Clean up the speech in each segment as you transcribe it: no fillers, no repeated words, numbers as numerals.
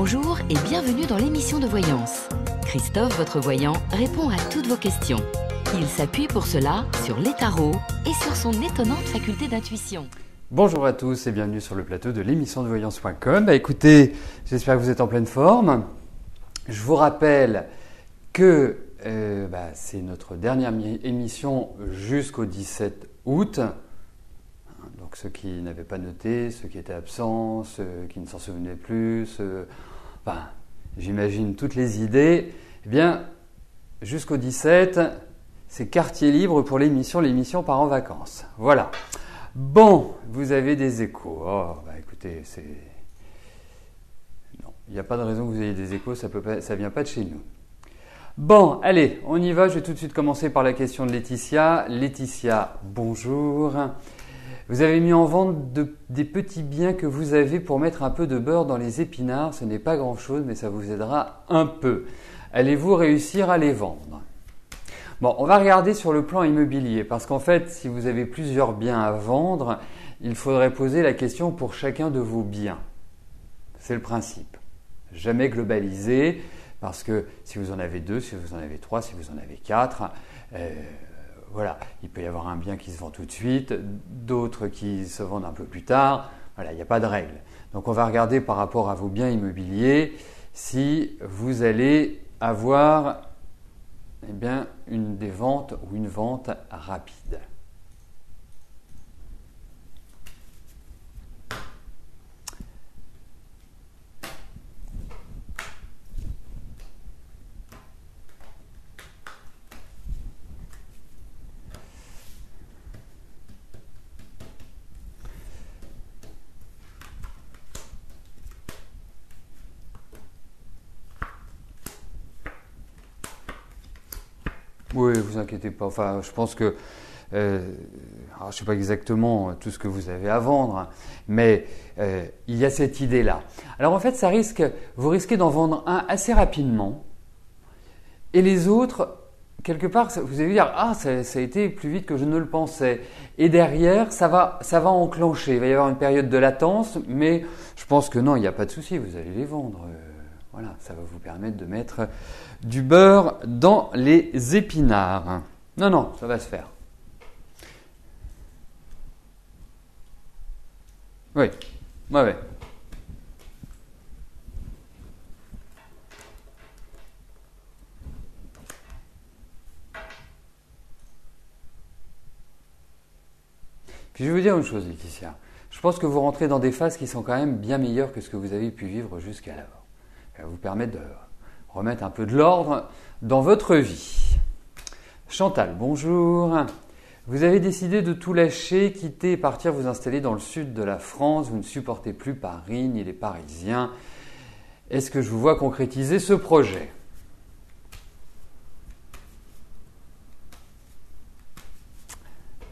Bonjour et bienvenue dans l'émission de voyance. Christophe, votre voyant, répond à toutes vos questions. Il s'appuie pour cela sur les tarots et sur son étonnante faculté d'intuition. Bonjour à tous et bienvenue sur le plateau de l'émission de voyance.com. Écoutez, j'espère que vous êtes en pleine forme. Je vous rappelle que c'est notre dernière émission jusqu'au 17 août. Donc ceux qui n'avaient pas noté, ceux qui étaient absents, ceux qui ne s'en souvenaient plus, j'imagine toutes les idées. Eh bien, jusqu'au 17, c'est quartier libre pour l'émission part en vacances. Voilà. Bon, vous avez des échos. Écoutez, non, il n'y a pas de raison que vous ayez des échos, ça vient pas de chez nous. Bon, allez, on y va. Je vais tout de suite commencer par la question de Laetitia. Laetitia, bonjour. Vous avez mis en vente des petits biens que vous avez pour mettre un peu de beurre dans les épinards. Ce n'est pas grand-chose, mais ça vous aidera un peu. Allez-vous réussir à les vendre ? Bon, on va regarder sur le plan immobilier parce qu'en fait, si vous avez plusieurs biens à vendre, il faudrait poser la question pour chacun de vos biens. C'est le principe. Jamais globaliser parce que si vous en avez 2, si vous en avez 3, si vous en avez 4, il peut y avoir un bien qui se vend tout de suite, d'autres qui se vendent un peu plus tard. Voilà, il n'y a pas de règle. Donc on va regarder par rapport à vos biens immobiliers si vous allez avoir des ventes ou une vente rapide. Oui, vous inquiétez pas. Enfin, je pense que je ne sais pas exactement tout ce que vous avez à vendre, mais il y a cette idée-là. Alors en fait, vous risquez d'en vendre un assez rapidement, et les autres, quelque part, vous allez dire ça a été plus vite que je ne le pensais. Et derrière, ça va enclencher. Il va y avoir une période de latence, mais je pense que non, il n'y a pas de souci. Vous allez les vendre. Voilà, ça va vous permettre de mettre du beurre dans les épinards. Non, ça va se faire. Oui. Puis je vais vous dire une chose, Laetitia. Je pense que vous rentrez dans des phases qui sont quand même bien meilleures que ce que vous avez pu vivre jusqu'alors. Ça va vous permettre de remettre un peu de l'ordre dans votre vie. Chantal, bonjour. Vous avez décidé de tout lâcher, quitter et partir vous installer dans le sud de la France. Vous ne supportez plus Paris ni les Parisiens. Est-ce que je vous vois concrétiser ce projet ?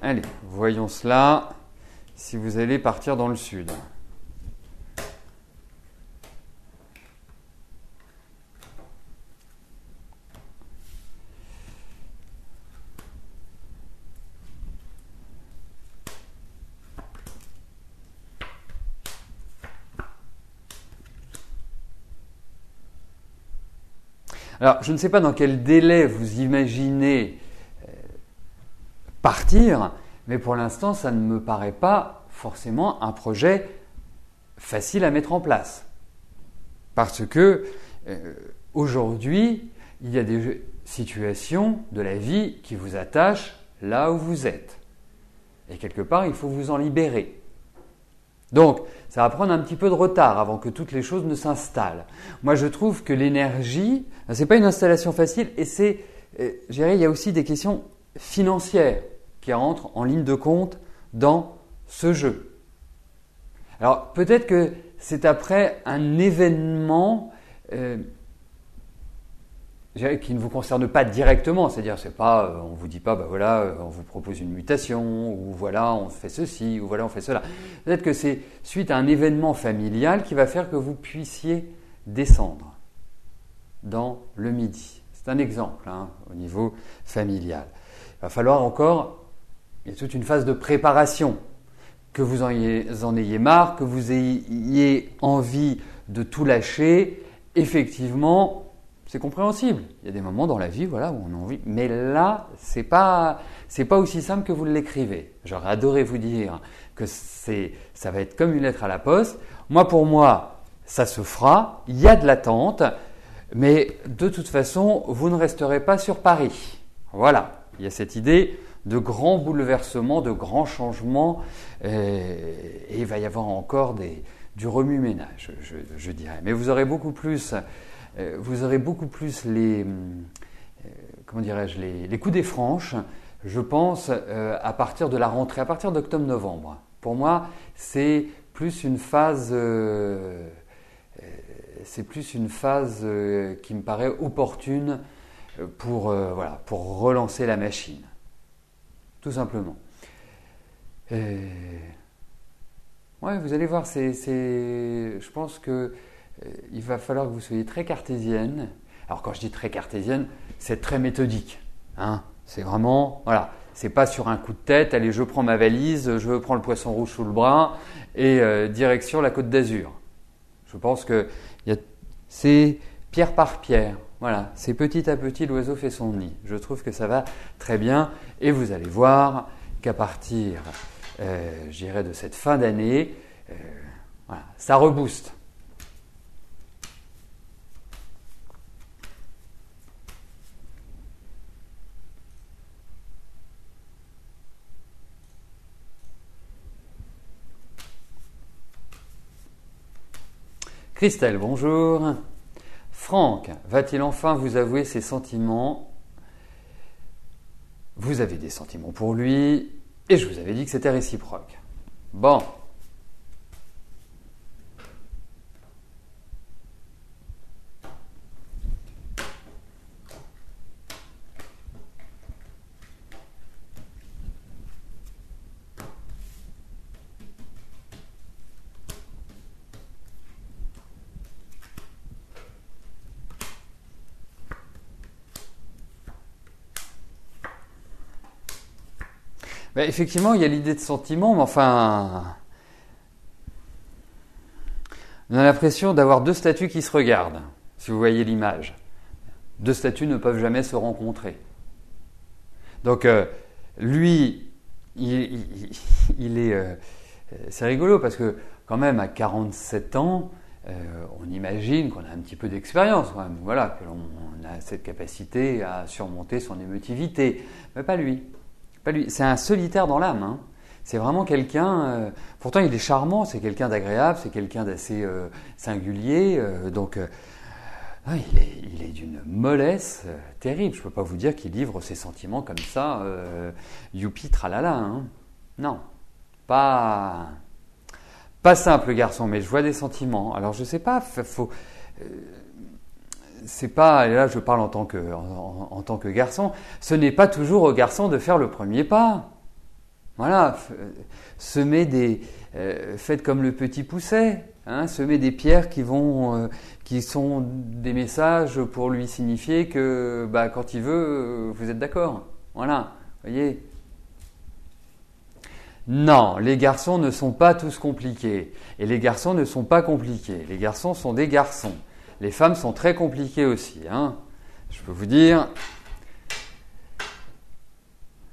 Allez, voyons cela. Si vous allez partir dans le sud. Alors, je ne sais pas dans quel délai vous imaginez partir, mais pour l'instant, ça ne me paraît pas forcément un projet facile à mettre en place. Parce que aujourd'hui, il y a des situations de la vie qui vous attachent là où vous êtes. Et quelque part, il faut vous en libérer. Donc, ça va prendre un petit peu de retard avant que toutes les choses ne s'installent. Moi, je trouve que l'énergie, ce n'est pas une installation facile et il y a aussi des questions financières qui rentrent en ligne de compte dans ce jeu. Alors, peut-être que c'est après un événement qui ne vous concerne pas directement, c'est-à-dire on vous dit pas on vous propose une mutation ou voilà on fait ceci ou voilà on fait cela. Peut-être que c'est suite à un événement familial qui va faire que vous puissiez descendre dans le Midi. C'est un exemple au niveau familial. Il va falloir il y a toute une phase de préparation, que vous en ayez marre, que vous ayez envie de tout lâcher, effectivement, c'est compréhensible. Il y a des moments dans la vie, voilà, où on a envie. Mais là, c'est pas aussi simple que vous l'écrivez. J'aurais adoré vous dire que ça va être comme une lettre à la poste. Pour moi, ça se fera. Il y a de l'attente, mais de toute façon, vous ne resterez pas sur Paris. Voilà. Il y a cette idée de grands bouleversements, de grands changements, et il va y avoir encore du remue-ménage, je dirais. Mais vous aurez beaucoup plus les, comment dirais-je, les coups des franches, je pense, à partir de la rentrée, à partir d'octobre-novembre. Pour moi, c'est plus une phase qui me paraît opportune pour relancer la machine. Tout simplement. Ouais, vous allez voir, je pense que il va falloir que vous soyez très cartésienne. Alors quand je dis très cartésienne, c'est très méthodique. Hein, c'est vraiment, voilà, c'est pas sur un coup de tête, allez, je prends ma valise, je prends le poisson rouge sous le bras et direction la Côte d'Azur. Je pense que c'est pierre par pierre. Voilà, c'est petit à petit, l'oiseau fait son nid. Je trouve que ça va très bien et vous allez voir qu'à partir, je dirais, de cette fin d'année, voilà, ça rebooste. Christelle, bonjour. Franck, va-t-il enfin vous avouer ses sentiments? Vous avez des sentiments pour lui et je vous avais dit que c'était réciproque. Bon. Effectivement, il y a l'idée de sentiment, mais enfin, on a l'impression d'avoir deux statues qui se regardent, si vous voyez l'image. Deux statues ne peuvent jamais se rencontrer. Donc, lui, il est... c'est rigolo parce que quand même, à 47 ans, on imagine qu'on a un petit peu d'expérience, quand même. Voilà, que l'on a cette capacité à surmonter son émotivité. Mais pas lui. C'est un solitaire dans l'âme. Hein. C'est vraiment quelqu'un. Pourtant, il est charmant. C'est quelqu'un d'agréable. C'est quelqu'un d'assez singulier. Il est d'une mollesse terrible. Je ne peux pas vous dire qu'il livre ses sentiments comme ça. Youpi, tralala. Hein. Non, pas simple garçon. Mais je vois des sentiments. Alors, je ne sais pas. C'est pas, et là je parle en tant que garçon, ce n'est pas toujours au garçon de faire le premier pas. Voilà, faites comme le petit Pousset, hein, semez des pierres qui sont des messages pour lui signifier que quand il veut, vous êtes d'accord. Voilà, voyez. Non, les garçons ne sont pas tous compliqués. Et les garçons ne sont pas compliqués. Les garçons sont des garçons. Les femmes sont très compliquées aussi. Hein. Je peux vous dire,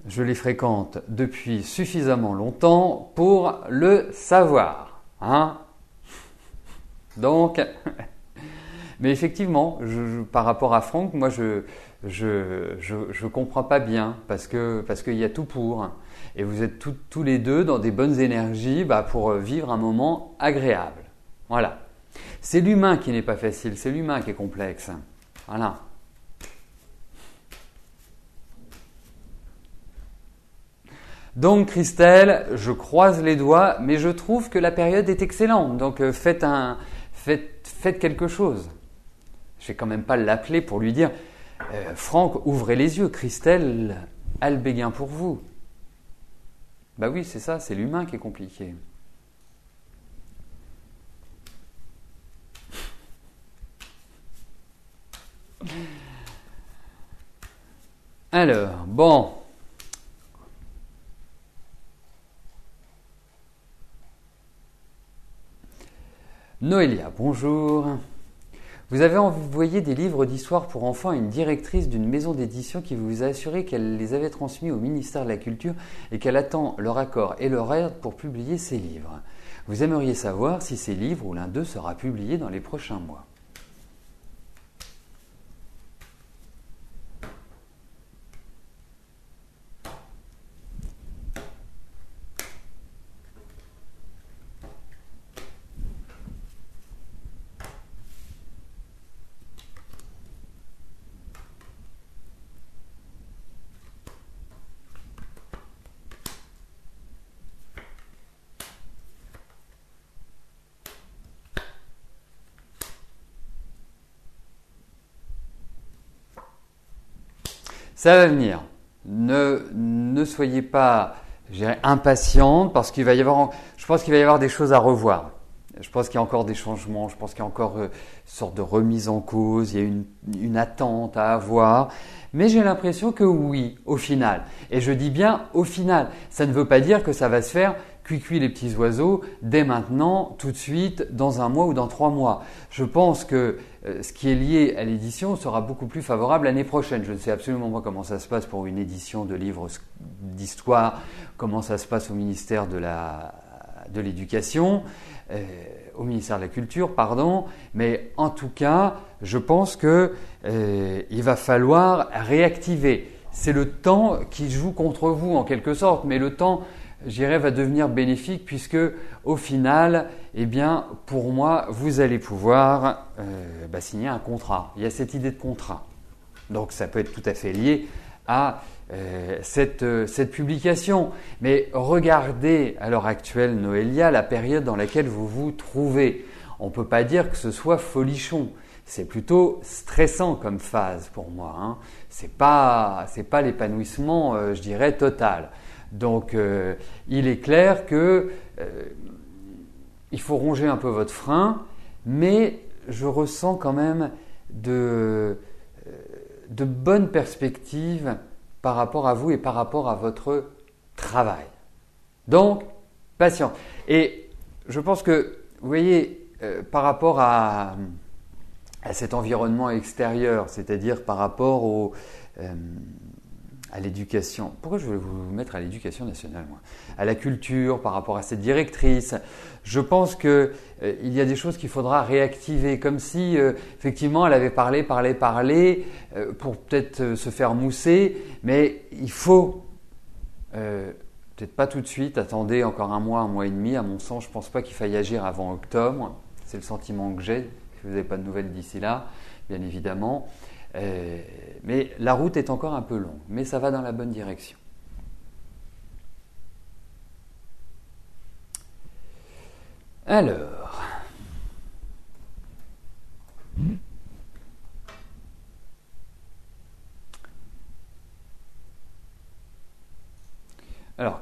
je les fréquente depuis suffisamment longtemps pour le savoir. Hein. Donc, mais effectivement, par rapport à Franck, moi je comprends pas bien parce qu'il y a tout pour. Et vous êtes tous les deux dans des bonnes énergies pour vivre un moment agréable. Voilà. C'est l'humain qui n'est pas facile, c'est l'humain qui est complexe. Voilà. Donc Christelle, je croise les doigts, mais je trouve que la période est excellente. Donc faites quelque chose. Je vais quand même pas l'appeler pour lui dire Franck, ouvrez les yeux, Christelle a le béguin pour vous. Bah oui, c'est ça, c'est l'humain qui est compliqué. Alors, bon. Noélia, bonjour. Vous avez envoyé des livres d'histoire pour enfants à une directrice d'une maison d'édition qui vous a assuré qu'elle les avait transmis au ministère de la Culture et qu'elle attend leur accord et leur aide pour publier ces livres. Vous aimeriez savoir si ces livres ou l'un d'eux sera publié dans les prochains mois. Ça va venir. Ne soyez pas, je dirais, impatiente parce qu'il va y avoir, je pense qu'il va y avoir des choses à revoir. Je pense qu'il y a encore des changements, je pense qu'il y a encore une sorte de remise en cause, il y a une attente à avoir. Mais j'ai l'impression que oui, au final. Et je dis bien au final. Ça ne veut pas dire que ça va se faire cuit les petits oiseaux dès maintenant, tout de suite, dans un mois ou dans 3 mois. Je pense que ce qui est lié à l'édition sera beaucoup plus favorable l'année prochaine. Je ne sais absolument pas comment ça se passe pour une édition de livres d'histoire, comment ça se passe au ministère de l'Éducation, au ministère de la Culture, pardon. Mais en tout cas, je pense que il va falloir réactiver. C'est le temps qui joue contre vous en quelque sorte, mais le temps, je dirais, va devenir bénéfique puisque au final, eh bien, pour moi, vous allez pouvoir signer un contrat. Il y a cette idée de contrat. Donc ça peut être tout à fait lié à cette publication. Mais regardez à l'heure actuelle, Noélia, la période dans laquelle vous vous trouvez. On ne peut pas dire que ce soit folichon. C'est plutôt stressant comme phase pour moi. Hein. C'est pas l'épanouissement, je dirais, total. Donc, il est clair que il faut ronger un peu votre frein, mais je ressens quand même de bonnes perspectives par rapport à vous et par rapport à votre travail. Donc, patience. Et je pense que, vous voyez, par rapport à cet environnement extérieur, c'est-à-dire par rapport à l'éducation. Pourquoi je voulais vous mettre à l'éducation nationale, moi ? À la culture, par rapport à cette directrice. Je pense qu'il y a des choses qu'il faudra réactiver, comme si effectivement elle avait parlé pour peut-être se faire mousser, mais il faut peut-être pas tout de suite, attendez encore un mois et demi. À mon sens, je ne pense pas qu'il faille agir avant octobre. C'est le sentiment que j'ai. Si vous n'avez pas de nouvelles d'ici là, bien évidemment. Mais la route est encore un peu longue, mais ça va dans la bonne direction. Alors,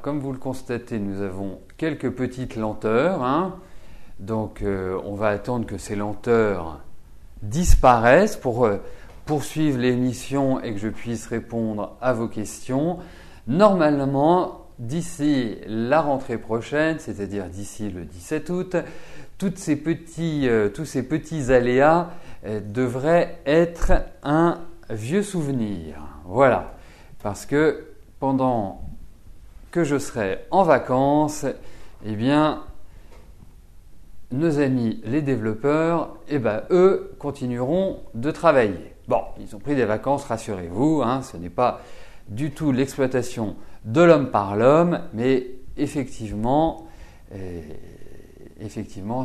comme vous le constatez, nous avons quelques petites lenteurs. Hein. Donc, on va attendre que ces lenteurs disparaissent pour poursuivre l'émission et que je puisse répondre à vos questions. Normalement, d'ici la rentrée prochaine, c'est-à-dire d'ici le 17 août, tous ces petits aléas devraient être un vieux souvenir. Voilà, parce que pendant que je serai en vacances, eh bien, nos amis les développeurs, eux continueront de travailler. Bon, ils ont pris des vacances, rassurez-vous, hein, ce n'est pas du tout l'exploitation de l'homme par l'homme, mais effectivement,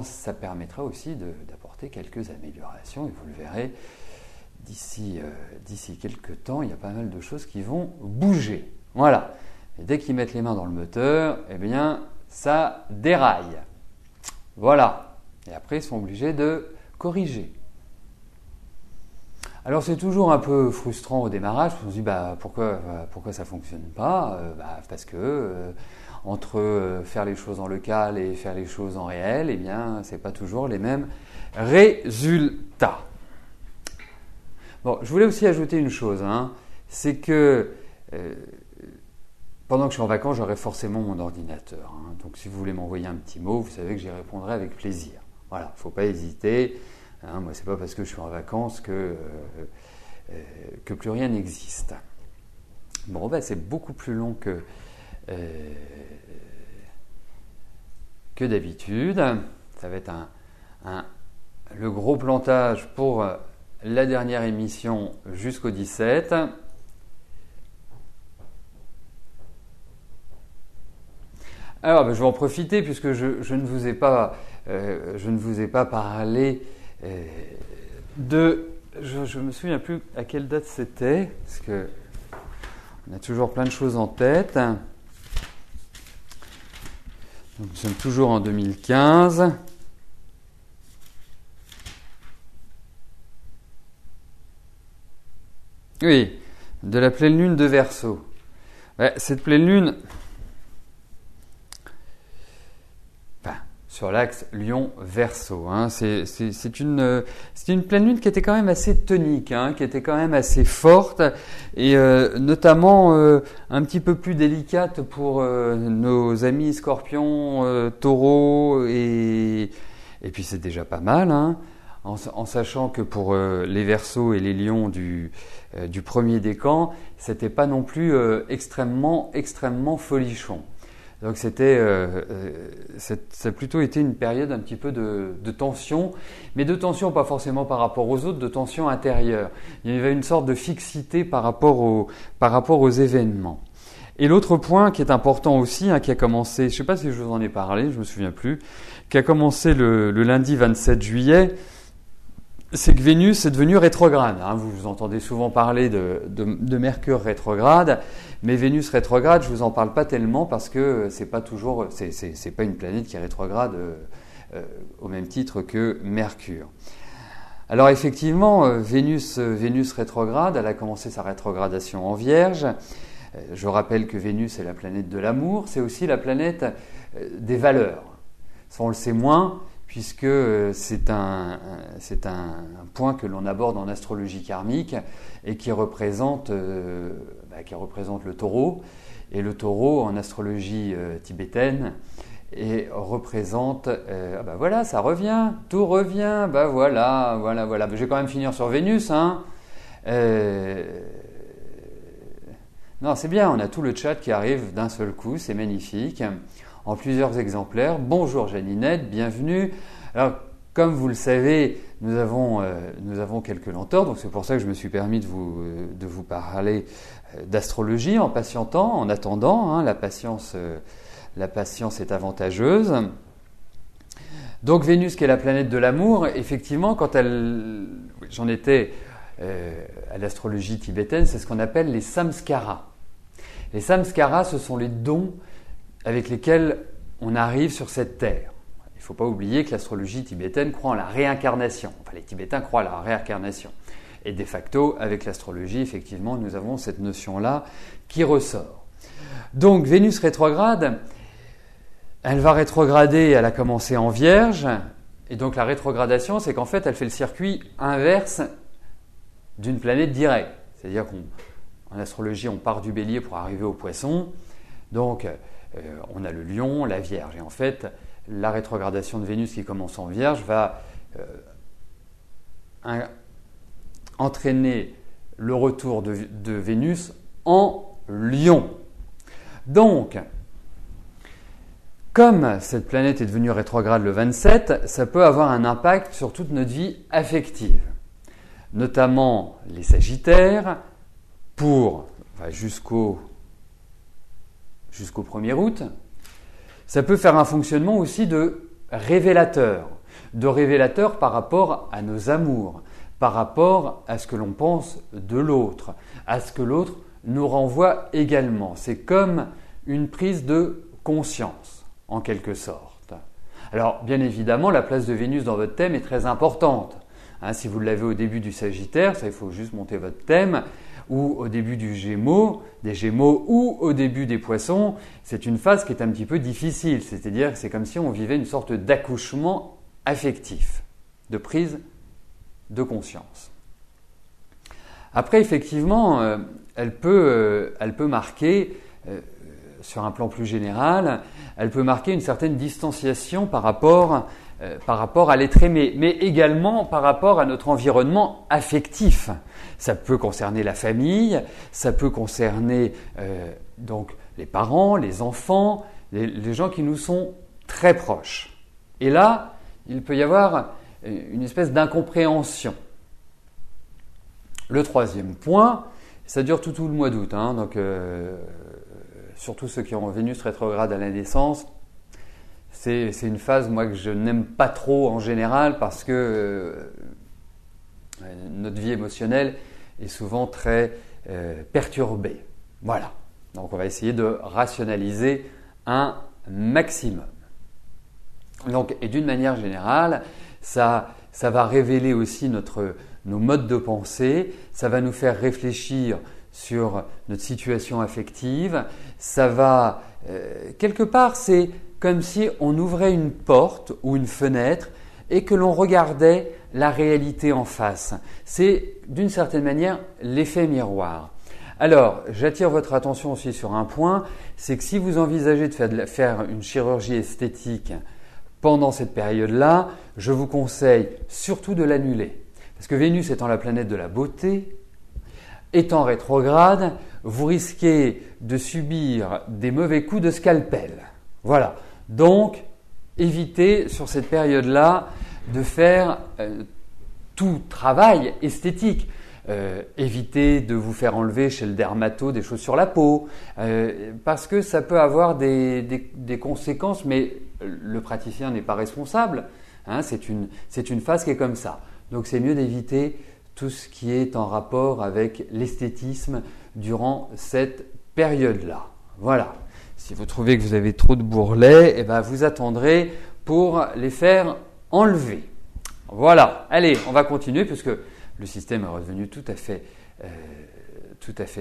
ça permettra aussi d'apporter quelques améliorations, et vous le verrez, d'ici quelques temps, il y a pas mal de choses qui vont bouger. Voilà. Et dès qu'ils mettent les mains dans le moteur, eh bien, ça déraille. Voilà. Et après, ils sont obligés de corriger. Alors, c'est toujours un peu frustrant au démarrage. On se dit, pourquoi ça ne fonctionne pas ? Parce que entre faire les choses en local et faire les choses en réel, eh bien, ce n'est pas toujours les mêmes résultats. Bon, je voulais aussi ajouter une chose, hein, c'est que pendant que je suis en vacances, j'aurai forcément mon ordinateur. Hein. Donc, si vous voulez m'envoyer un petit mot, vous savez que j'y répondrai avec plaisir. Voilà, il ne faut pas hésiter. Hein, moi, ce n'est pas parce que je suis en vacances que plus rien n'existe. Bon, ben, c'est beaucoup plus long que d'habitude. Ça va être le gros plantage pour la dernière émission jusqu'au 17. Alors, ben, je vais en profiter puisque je ne vous ai pas parlé de... Je me souviens plus à quelle date c'était, parce que on a toujours plein de choses en tête. Donc, nous sommes toujours en 2015. Oui, de la pleine lune de Verseau. Ouais, cette pleine lune, sur l'axe Lion-Verseau. Hein. C'est une pleine lune qui était quand même assez tonique, hein, qui était quand même assez forte et notamment un petit peu plus délicate pour nos amis Scorpions, Taureaux et puis c'est déjà pas mal, hein, en sachant que pour les Verseaux et les Lions du premier décan, c'était pas non plus extrêmement folichon. Donc ça a plutôt été une période un petit peu de tension, mais de tension pas forcément par rapport aux autres, de tension intérieure. Il y avait une sorte de fixité par rapport aux événements. Et l'autre point qui est important aussi, hein, qui a commencé, je ne sais pas si je vous en ai parlé, je me souviens plus, qui a commencé le lundi 27 juillet, c'est que Vénus est devenue rétrograde. Hein. Vous entendez souvent parler de Mercure rétrograde, mais Vénus rétrograde, je vous en parle pas tellement parce que c'est pas une planète qui est rétrograde au même titre que Mercure. Alors effectivement, Vénus rétrograde, elle a commencé sa rétrogradation en Vierge. Je rappelle que Vénus est la planète de l'amour, c'est aussi la planète des valeurs. Ça, on le sait moins, puisque c'est un point que l'on aborde en astrologie karmique et qui représente le taureau. Et le taureau en astrologie tibétaine représente, voilà, ça revient, tout revient, voilà. Je vais quand même finir sur Vénus, hein. Non, c'est bien, on a tout le chat qui arrive d'un seul coup, c'est magnifique. En plusieurs exemplaires. Bonjour Janinette, bienvenue. Alors, comme vous le savez, nous avons quelques lenteurs, donc c'est pour ça que je me suis permis de vous parler d'astrologie en patientant, en attendant. Hein, la patience est avantageuse. Donc Vénus, qui est la planète de l'amour, effectivement, j'en étais à l'astrologie tibétaine, c'est ce qu'on appelle les samskaras. Les samskaras, ce sont les dons avec lesquels on arrive sur cette terre. Il ne faut pas oublier que l'astrologie tibétaine croit en la réincarnation. Enfin, les Tibétains croient à la réincarnation. Et de facto, avec l'astrologie, effectivement, nous avons cette notion-là qui ressort. Donc, Vénus rétrograde, elle va rétrograder, elle a commencé en Vierge. Et donc, la rétrogradation, c'est qu'en fait, elle fait le circuit inverse d'une planète directe. C'est-à-dire qu'en astrologie, on part du Bélier pour arriver au Poisson. Donc, on a le Lion, la Vierge. Et en fait, la rétrogradation de Vénus qui commence en Vierge va entraîner le retour de Vénus en Lion. Donc, comme cette planète est devenue rétrograde le 27, ça peut avoir un impact sur toute notre vie affective. Notamment les Sagittaires, jusqu'au 1er août, ça peut faire un fonctionnement aussi de révélateur par rapport à nos amours, par rapport à ce que l'on pense de l'autre, à ce que l'autre nous renvoie également. C'est comme une prise de conscience, en quelque sorte. Alors, bien évidemment, la place de Vénus dans votre thème est très importante. Hein, si vous l'avez au début du Sagittaire, ça, il faut juste monter votre thème, ou au début des Gémeaux, ou au début des Poissons, c'est une phase qui est un petit peu difficile. C'est-à-dire que c'est comme si on vivait une sorte d'accouchement affectif, de prise de conscience. Après, effectivement, elle peut marquer, sur un plan plus général, elle peut marquer une certaine distanciation par rapport par rapport à l'être aimé, mais également par rapport à notre environnement affectif. Ça peut concerner la famille, ça peut concerner donc les parents, les enfants, les gens qui nous sont très proches. Et là, il peut y avoir une espèce d'incompréhension. Le troisième point, ça dure tout le mois d'août, hein, donc surtout ceux qui ont Vénus rétrograde à la naissance, c'est une phase moi que je n'aime pas trop en général parce que notre vie émotionnelle est souvent très perturbée. Voilà, donc on va essayer de rationaliser un maximum. Donc, et d'une manière générale, ça va révéler aussi nos modes de pensée, ça va nous faire réfléchir sur notre situation affective, ça va, quelque part, c'est comme si on ouvrait une porte ou une fenêtre et que l'on regardait la réalité en face. C'est d'une certaine manière l'effet miroir. Alors, j'attire votre attention aussi sur un point, c'est que si vous envisagez de faire une chirurgie esthétique pendant cette période-là, je vous conseille surtout de l'annuler. Parce que Vénus étant la planète de la beauté, étant rétrograde, vous risquez de subir des mauvais coups de scalpel. Voilà. Donc, évitez sur cette période-là de faire tout travail esthétique. Évitez de vous faire enlever chez le dermato des choses sur la peau, parce que ça peut avoir des conséquences, mais le praticien n'est pas responsable. Hein, c'est une phase qui est comme ça. Donc c'est mieux d'éviter tout ce qui est en rapport avec l'esthétisme durant cette période-là. Voilà. Si vous trouvez que vous avez trop de bourrelets, eh ben vous attendrez pour les faire enlever. Voilà. Allez, on va continuer puisque le système est redevenu tout à fait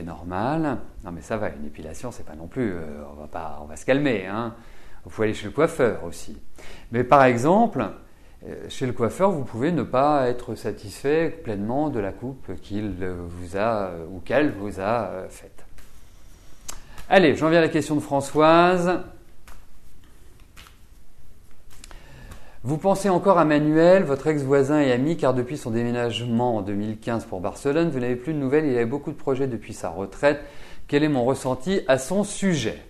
normal. Non mais ça va, une épilation, c'est pas non plus, on va se calmer. Hein. Vous pouvez aller chez le coiffeur aussi. Mais par exemple, chez le coiffeur, vous pouvez ne pas être satisfait pleinement de la coupe qu'il vous a ou qu'elle vous a faite. Allez, j'en viens à la question de Françoise. Vous pensez encore à Manuel, votre ex-voisin et ami, car depuis son déménagement en 2015 pour Barcelone, vous n'avez plus de nouvelles, il avait beaucoup de projets depuis sa retraite. Quel est mon ressenti à son sujet ?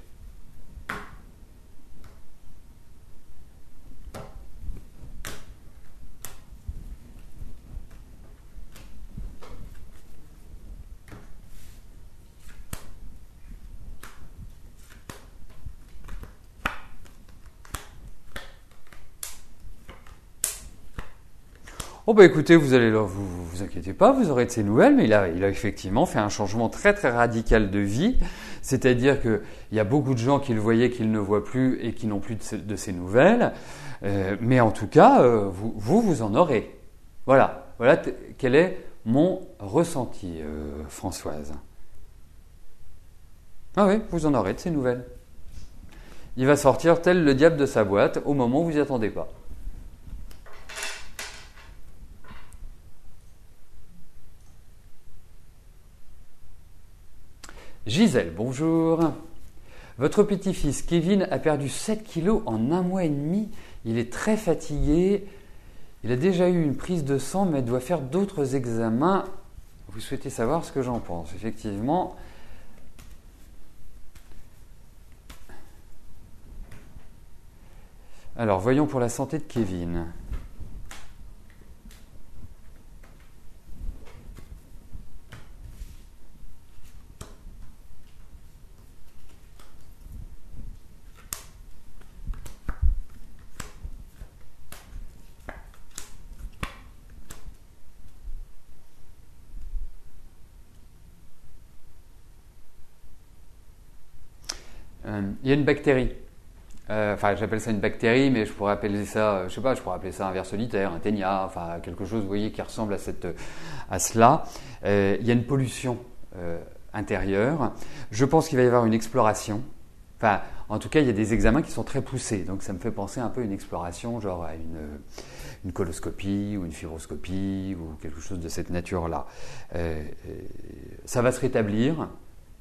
Oh bah écoutez, vous inquiétez pas, vous aurez de ses nouvelles, mais il a effectivement fait un changement très très radical de vie, c'est-à-dire qu'il y a beaucoup de gens qui le voyaient, qui ne le voient plus et qui n'ont plus de ses nouvelles, mais en tout cas, vous en aurez. Voilà quel est mon ressenti, Françoise. Ah oui, vous en aurez de ses nouvelles. Il va sortir tel le diable de sa boîte au moment où vous n'y attendez pas. Gisèle, bonjour. Votre petit-fils Kevin a perdu 7 kilos en 1 mois et demi. Il est très fatigué. Il a déjà eu une prise de sang, mais doit faire d'autres examens. Vous souhaitez savoir ce que j'en pense. Effectivement. Alors, voyons pour la santé de Kevin. Il y a une bactérie. J'appelle ça une bactérie, mais je pourrais appeler ça, je pourrais appeler ça un ver solitaire, un ténia, enfin quelque chose, vous voyez, qui ressemble à cela. Il y a une pollution intérieure. Je pense qu'il va y avoir une exploration. Enfin, en tout cas, il y a des examens qui sont très poussés, donc ça me fait penser un peu à une exploration, genre à une coloscopie ou une fibroscopie ou quelque chose de cette nature-là. Ça va se rétablir.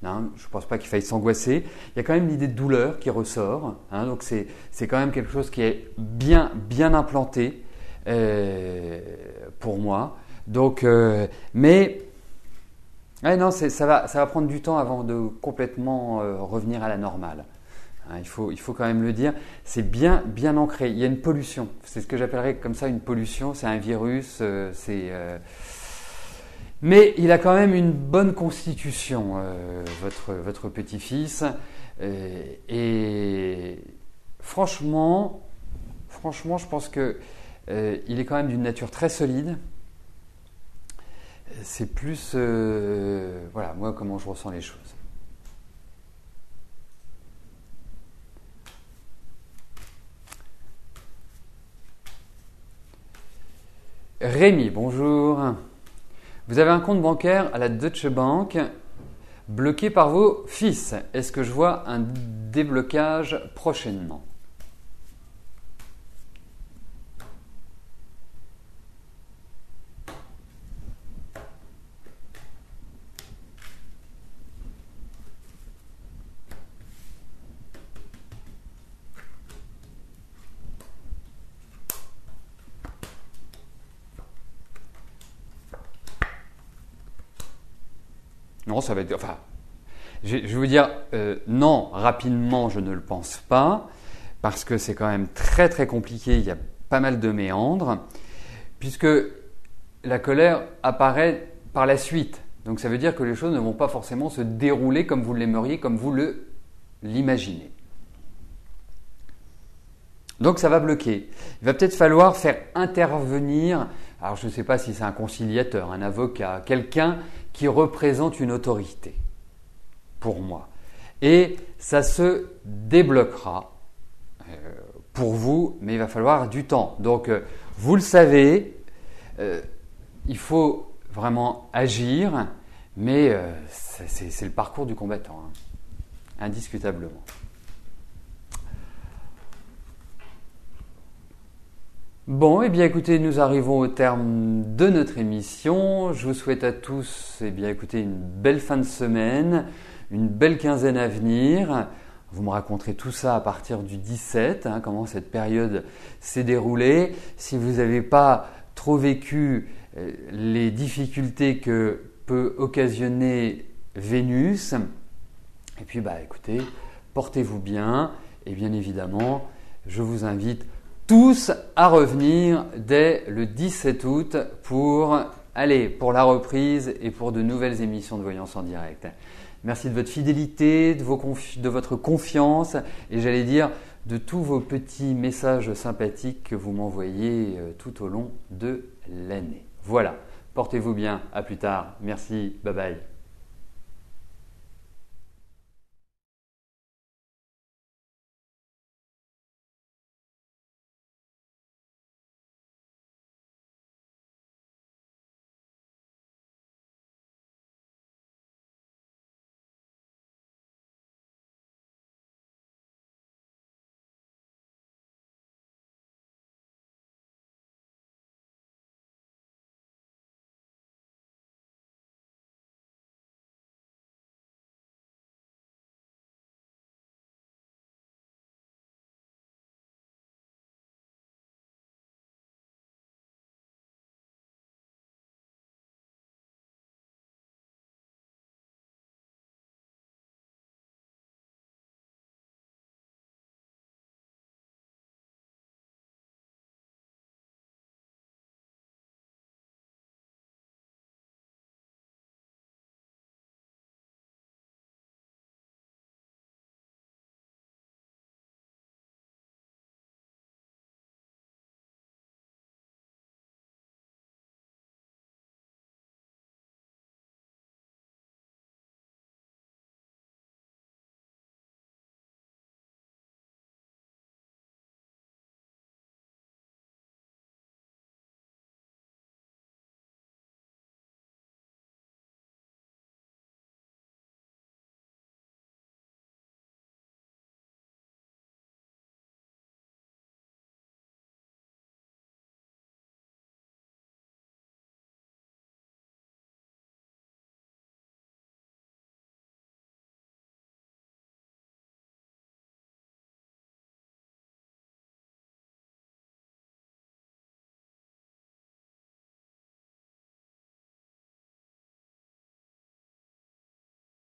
hein, je ne pense pas qu'il faille s'angoisser. Il y a quand même l'idée de douleur qui ressort, hein, donc c'est quand même quelque chose qui est bien implanté pour moi. Donc, mais ouais, non, ça va prendre du temps avant de complètement revenir à la normale. Hein, il faut quand même le dire, c'est bien ancré. Il y a une pollution, c'est ce que j'appellerais comme ça une pollution, c'est un virus, mais il a quand même une bonne constitution, votre petit-fils. Et franchement, je pense que il est quand même d'une nature très solide. C'est plus, voilà, moi comment je ressens les choses. Rémi, bonjour. Vous avez un compte bancaire à la Deutsche Bank bloqué par vos fils. Est-ce que je vois un déblocage prochainement ? Non, ça va être... Enfin, je vais vous dire, non, rapidement, je ne le pense pas, parce que c'est quand même très très compliqué, il y a pas mal de méandres, puisque la colère apparaît par la suite. Donc ça veut dire que les choses ne vont pas forcément se dérouler comme vous l'aimeriez, comme vous l'imaginez. Donc ça va bloquer. Il va peut-être falloir faire intervenir, alors je ne sais pas si c'est un conciliateur, un avocat, quelqu'un qui représente une autorité, pour moi. Et ça se débloquera pour vous, mais il va falloir du temps. Donc vous le savez, il faut vraiment agir, mais c'est le parcours du combattant, hein, indiscutablement. Bon, eh bien écoutez, nous arrivons au terme de notre émission. Je vous souhaite à tous, eh bien écoutez, une belle fin de semaine, une belle quinzaine à venir. Vous me raconterez tout ça à partir du 17, hein, comment cette période s'est déroulée. Si vous n'avez pas trop vécu les difficultés que peut occasionner Vénus, et puis bah écoutez, portez-vous bien et bien évidemment, je vous invite tous à revenir dès le 17 août pour la reprise et pour de nouvelles émissions de Voyance en direct. Merci de votre fidélité, de votre confiance et j'allais dire de tous vos petits messages sympathiques que vous m'envoyez tout au long de l'année. Voilà, portez-vous bien, à plus tard. Merci, bye bye.